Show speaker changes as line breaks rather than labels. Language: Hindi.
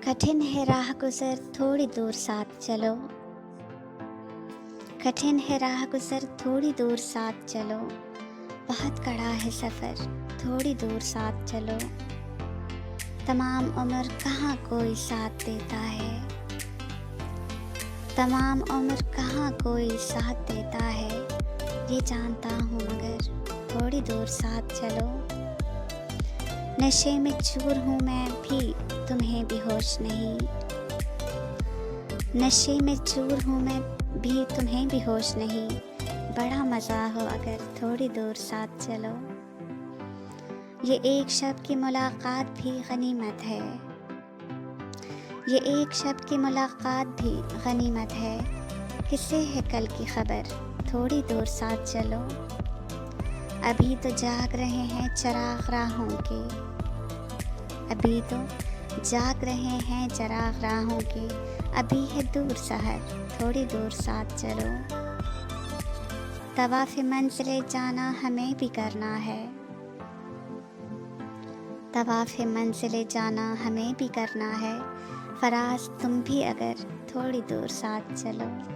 कठिन है राह गुज़र थोड़ी दूर साथ चलो। कठिन है राह गुज़र थोड़ी दूर साथ चलो। बहुत कड़ा है सफ़र थोड़ी दूर साथ चलो। तमाम उम्र कहाँ कोई साथ देता है। तमाम उम्र कहाँ कोई साथ देता है। ये जानता हूँ मगर थोड़ी दूर साथ चलो। नशे में चूर हूँ मैं भी तुम्हें भी होश नहीं। नशे में चूर हूँ मैं भी तुम्हें भी होश नहीं। बड़ा मज़ा हो अगर थोड़ी दूर साथ चलो। ये एक शब की मुलाकात भी गनीमत है। ये एक शब की मुलाकात भी गनीमत है। किससे है कल की खबर थोड़ी दूर साथ चलो। अभी तो जाग रहे हैं चराग राहों के। अभी तो जाग रहे हैं चराग राहों के। अभी है दूर सहर थोड़ी दूर साथ चलो। तवाफ़ मंज़िले जाना हमें भी करना है। तवाफ़ मंज़िले जाना हमें भी करना है। फ़राज़ तुम भी अगर थोड़ी दूर साथ चलो।